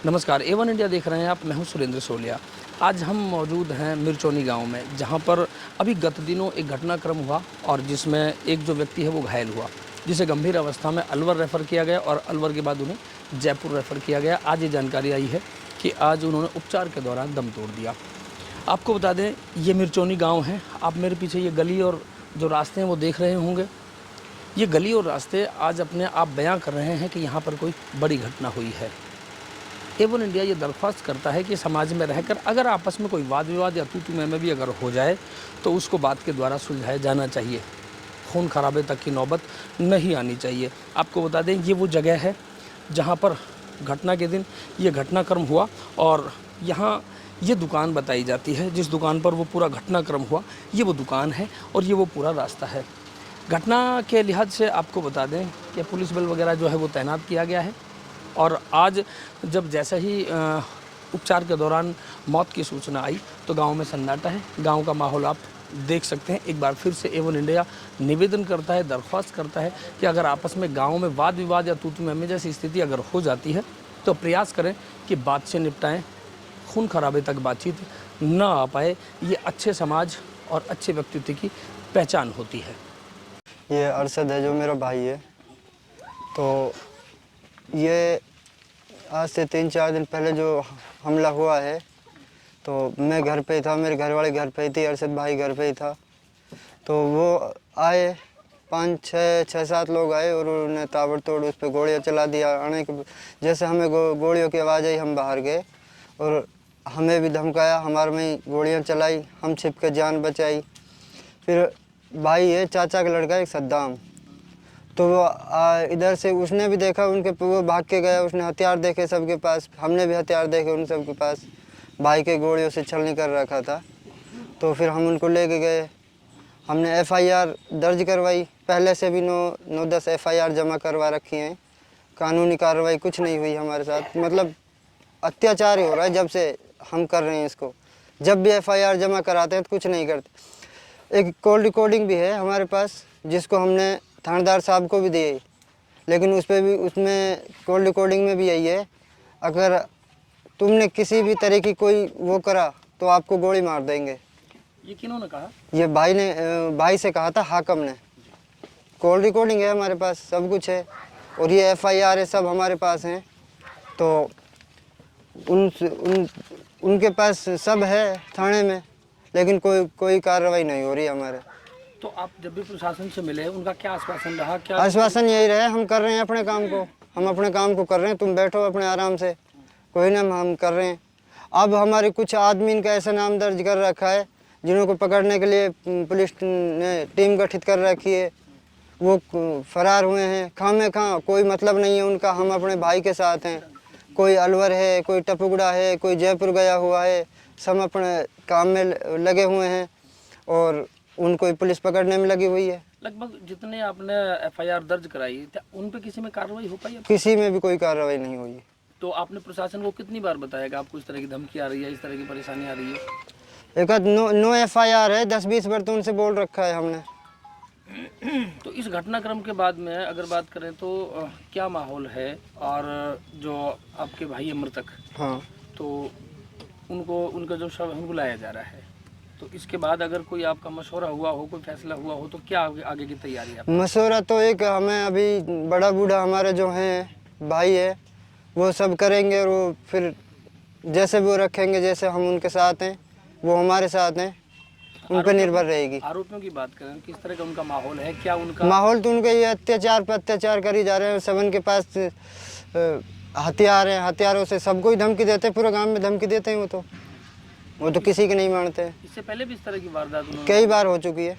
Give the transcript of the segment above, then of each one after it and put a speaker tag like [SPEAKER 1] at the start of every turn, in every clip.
[SPEAKER 1] नमस्कार, A1 India देख रहे हैं आप। मैं हूं सुरेंद्र सोलिया। आज हम मौजूद हैं मिरचोनी गांव में, जहां पर अभी गत दिनों एक घटनाक्रम हुआ और जिसमें एक जो व्यक्ति है वो घायल हुआ, जिसे गंभीर अवस्था में अलवर रेफ़र किया गया और अलवर के बाद उन्हें जयपुर रेफ़र किया गया। आज ये जानकारी आई है कि आज उन्होंने उपचार के दौरान दम तोड़ दिया। आपको बता दें, ये मिरचोनी गाँव है। आप मेरे पीछे ये गली और जो रास्ते हैं वो देख रहे होंगे। ये गली और रास्ते आज अपने आप बयां कर रहे हैं कि यहाँ पर कोई बड़ी घटना हुई है। A1 इंडिया ये दरख्वास्त करता है कि समाज में रहकर अगर आपस में कोई वाद विवाद या तू मैं भी अगर हो जाए तो उसको बात के द्वारा सुलझाया जाना चाहिए। खून खराबे तक की नौबत नहीं आनी चाहिए। आपको बता दें, ये वो जगह है जहाँ पर घटना के दिन ये घटनाक्रम हुआ और यहाँ ये दुकान बताई जाती है जिस दुकान पर वो पूरा घटनाक्रम हुआ। ये वो दुकान है और ये वो पूरा रास्ता है। घटना के लिहाज से आपको बता दें कि पुलिस बल वगैरह जो है वो तैनात किया गया है और आज जब जैसे ही उपचार के दौरान मौत की सूचना आई तो गांव में सन्नाटा है। गांव का माहौल आप देख सकते हैं। एक बार फिर से A1 इंडिया निवेदन करता है, दरख्वास्त करता है कि अगर आपस में गांव में वाद विवाद या तू मैं जैसी स्थिति अगर हो जाती है तो प्रयास करें कि बात से निपटाएं। खून खराबे तक बातचीत न आ पाए, ये अच्छे समाज और अच्छे व्यक्तित्व की पहचान होती है।
[SPEAKER 2] ये अरशद है जो मेरा भाई है। तो ये आज से 3-4 दिन पहले जो हमला हुआ है तो मैं घर पे ही था, मेरे घर वाले घर पे ही थी, अरशद भाई घर पे ही था। तो वो आए 5-6-7 लोग आए और उन्होंने ताबड़तोड़ उस पर गोलियाँ चला दिया। आने के जैसे हमें गोलियों की आवाज़ आई, हम बाहर गए और हमें भी धमकाया, हमारे में ही गोलियाँ चलाई। हम छिप के जान बचाई। फिर भाई है, चाचा का लड़का एक सद्दाम, तो वो इधर से उसने भी देखा, उनके वो भाग के गया। उसने हथियार देखे सबके पास, हमने भी हथियार देखे उन सबके पास। भाई के गोलियों से छलनी कर रखा था। तो फिर हम उनको लेके गए। हमने FIR दर्ज करवाई। पहले से भी 9-10 FIR जमा करवा रखी हैं। कानूनी कार्रवाई कुछ नहीं हुई हमारे साथ। मतलब अत्याचार ही हो रहा है जब से हम कर रहे हैं इसको। जब भी FIR जमा कराते हैं तो कुछ नहीं करते। एक कॉल रिकॉर्डिंग भी है हमारे पास जिसको हमने थानेदार साहब को भी दिए, लेकिन उस पर भी, उसमें कॉल रिकॉर्डिंग में भी यही है, अगर तुमने किसी भी तरह की कोई वो करा तो आपको गोली मार देंगे।
[SPEAKER 1] ये किन्होंने कहा? ये
[SPEAKER 2] भाई से कहा था हाकम ने। कॉल रिकॉर्डिंग है हमारे पास, सब कुछ है और ये FIR है, सब हमारे पास हैं। तो उनके पास सब है थाने में, लेकिन कोई कार्रवाई नहीं हो रही हमारे।
[SPEAKER 1] तो आप जब भी प्रशासन से मिले उनका क्या आश्वासन रहा? क्या
[SPEAKER 2] आश्वासन यही रहे, हम कर रहे हैं अपने काम को, हम अपने काम को कर रहे हैं, तुम बैठो अपने आराम से, कोई ना, हम कर रहे हैं। अब हमारे कुछ आदमी का ऐसा नाम दर्ज कर रखा है जिन्हों को पकड़ने के लिए पुलिस ने टीम गठित कर रखी है। वो फरार हुए हैं खामे खां, कोई मतलब नहीं है उनका। हम अपने भाई के साथ हैं। कोई अलवर है, कोई टपुगड़ा है, कोई जयपुर गया हुआ है। सब अपने काम में लगे हुए हैं और उनको पुलिस पकड़ने में लगी हुई है।
[SPEAKER 1] लगभग जितने आपने FIR दर्ज कराई उन पे किसी में कार्रवाई हो पाई?
[SPEAKER 2] किसी में भी कोई कार्रवाई नहीं हुई।
[SPEAKER 1] तो आपने प्रशासन को कितनी बार बताया कि आपको इस तरह की धमकी आ रही है, इस तरह की परेशानी आ रही है?
[SPEAKER 2] एक 9 FIR है, 10-20 बार तो उनसे बोल रखा है हमने।
[SPEAKER 1] तो इस घटनाक्रम के बाद में अगर बात करें तो क्या माहौल है? और जो आपके भाई है मृतक,
[SPEAKER 2] हाँ,
[SPEAKER 1] तो उनका जो शव है बुलाया जा रहा है, तो इसके बाद अगर कोई आपका मशवरा हुआ हो, कोई फैसला हुआ हो, तो क्या आगे की तैयारी है?
[SPEAKER 2] मशवरा तो एक हमें अभी बड़ा बूढ़ा हमारे जो हैं भाई है वो सब करेंगे और वो फिर जैसे वो रखेंगे, जैसे हम उनके साथ हैं वो हमारे साथ हैं, उन पर निर्भर रहेगी।
[SPEAKER 1] आरोपियों की बात करें, किस तरह का उनका माहौल है? क्या उनका
[SPEAKER 2] माहौल तो उनका ये अत्याचार पर अत्याचार करी जा रहे हैं। सब उनके पास हथियार हैं, हथियारों से सबको ही धमकी देते हैं, पूरे गांव में धमकी देते हैं। वो तो किसी की नहीं मानते।
[SPEAKER 1] इससे पहले भी इस तरह की वारदात
[SPEAKER 2] कई बार हो चुकी है।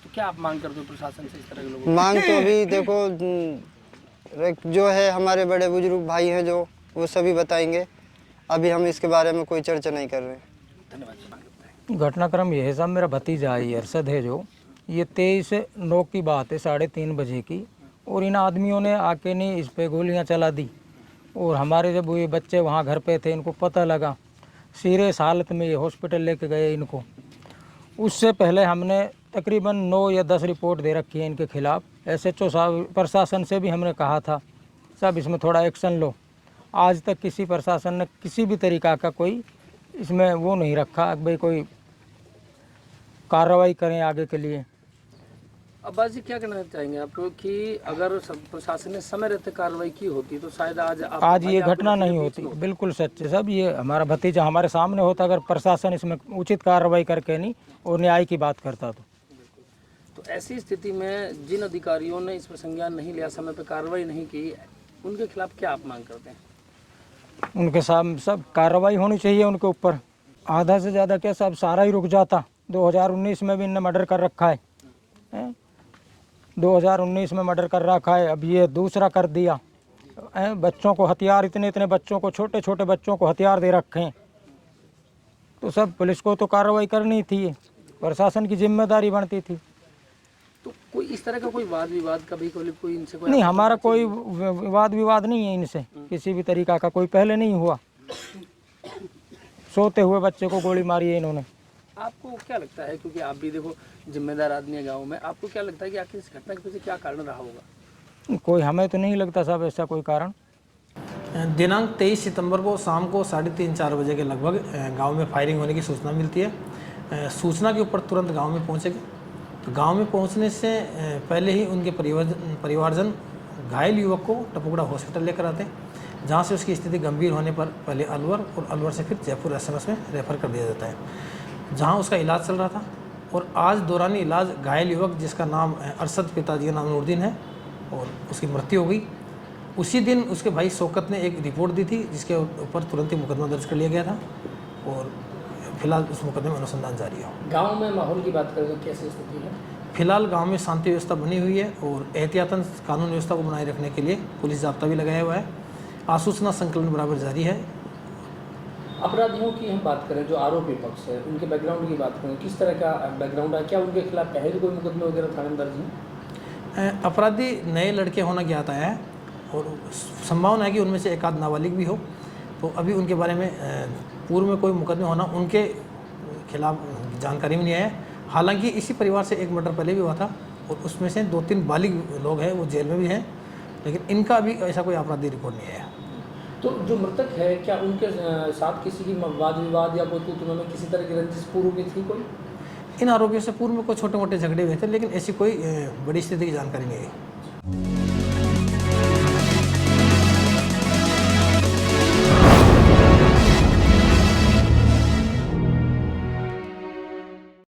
[SPEAKER 1] तो क्या आप मांग करते हो प्रशासन से इस तरह के लोगों?
[SPEAKER 2] मांग तो अभी देखो, जो है हमारे बड़े बुजुर्ग भाई हैं जो, वो सभी बताएंगे। अभी हम इसके बारे में कोई चर्चा नहीं कर रहे।
[SPEAKER 1] धन्यवाद।
[SPEAKER 3] घटनाक्रम ये है साहब, मेरा भतीजा है अरशद है जो, ये 23/9 की बात है, 3:30 बजे की। और इन आदमियों ने आके नहीं इस पे गोलियां चला दी और हमारे जब ये बच्चे वहाँ घर पे थे, इनको पता लगा, सीरियस हालत में ये हॉस्पिटल लेके गए इनको। उससे पहले हमने तकरीबन 9 या 10 रिपोर्ट दे रखी है इनके खिलाफ़। SHO साहब, प्रशासन से भी हमने कहा था, सब इसमें थोड़ा एक्शन लो। आज तक किसी प्रशासन ने किसी भी तरीका का कोई इसमें वो नहीं रखा कि भाई कोई कार्रवाई करें आगे के लिए।
[SPEAKER 1] अब्बास जी क्या कहना चाहेंगे आप कि अगर प्रशासन ने समय रहते कार्रवाई की होती तो शायद आज
[SPEAKER 3] ये घटना नहीं होती। बिल्कुल सच है सब, ये हमारा भतीजा हमारे सामने होता अगर प्रशासन इसमें उचित कार्रवाई करके नहीं और न्याय की बात करता
[SPEAKER 1] तो ऐसी स्थिति में जिन अधिकारियों ने इस पर संज्ञान नहीं लिया, समय पर कार्रवाई नहीं की, उनके खिलाफ क्या आप मांग करते हैं?
[SPEAKER 3] उनके साथ सब कार्रवाई होनी चाहिए उनके ऊपर। आधा से ज़्यादा क्या सब सारा ही रुक जाता। 2019 में भी इनने मर्डर कर रखा है, 2019 में मर्डर कर रखा है, अब ये दूसरा कर दिया। बच्चों को हथियार, इतने इतने बच्चों को, छोटे छोटे बच्चों को हथियार दे रखे हैं। तो सब पुलिस को तो कार्रवाई करनी थी, प्रशासन की जिम्मेदारी बनती थी।
[SPEAKER 1] तो कोई इस तरह का कोई वाद विवाद कभी कोई इनसे
[SPEAKER 3] नहीं, हमारा कोई वाद विवाद नहीं है इनसे, किसी भी तरीका का कोई पहले नहीं हुआ। सोते हुए बच्चे को गोली मारी है इन्होंने।
[SPEAKER 1] आपको क्या लगता है, क्योंकि आप भी देखो जिम्मेदार आदमी है गांव में, आपको क्या लगता है कि आखिर इस घटना के पीछे क्या कारण रहा होगा?
[SPEAKER 3] कोई हमें तो नहीं लगता साहब ऐसा कोई कारण।
[SPEAKER 4] दिनांक 23 सितंबर को शाम को 3:30-4 बजे के लगभग गांव में फायरिंग होने की सूचना मिलती है। सूचना के ऊपर तुरंत गांव में पहुंचे। तो गांव में पहुंचने से पहले ही उनके परिवारजन घायल युवक को टपुकड़ा हॉस्पिटल लेकर आते, जहां से उसकी स्थिति गंभीर होने पर पहले अलवर और अलवर से फिर जयपुर एसएमएस में रेफर कर दिया जाता है, जहां उसका इलाज चल रहा था। और आज दौरानी इलाज घायल युवक, जिसका नाम अरशद, पिताजी का नाम नूरदीन है, और उसकी मृत्यु हो गई। उसी दिन उसके भाई शौकत ने एक रिपोर्ट दी थी, जिसके ऊपर तुरंत ही मुकदमा दर्ज कर लिया गया था और फिलहाल उस मुकदमे में अनुसंधान जारी है।
[SPEAKER 1] गांव में माहौल की बात करें तो कैसी स्थिति है?
[SPEAKER 4] फिलहाल गांव में शांति व्यवस्था बनी हुई है और एहतियातन कानून व्यवस्था को बनाए रखने के लिए पुलिस जाब्ता भी लगाया हुआ है। आसूचना संकलन बराबर जारी है।
[SPEAKER 1] अपराधियों की हम बात करें, जो आरोपी पक्ष है, उनके बैकग्राउंड की बात करें, किस तरह का बैकग्राउंड है? क्या उनके खिलाफ पहले कोई मुकदमे वगैरह थाने में दर्ज हैं?
[SPEAKER 4] अपराधी नए लड़के होना ज्ञात आया है और संभावना है कि उनमें से एक आध नाबालिग भी हो। तो अभी उनके बारे में पूर्व में कोई मुकदमे होना उनके खिलाफ जानकारी में नहीं आया। हालांकि इसी परिवार से एक मर्डर पहले भी हुआ था और उसमें से 2-3 बालिग लोग हैं, वो जेल में भी हैं, लेकिन इनका अभी ऐसा कोई आपराधिक रिकॉर्ड नहीं आया।
[SPEAKER 1] तो जो मृतक है, क्या उनके साथ किसी की वाद विवाद या कोई तू में किसी तरह की रंजिश पूर्व की थी कोई?
[SPEAKER 4] इन आरोपियों से पूर्व में कोई छोटे मोटे झगड़े हुए थे, लेकिन ऐसी कोई बड़ी स्थिति की जानकारी नहीं आई।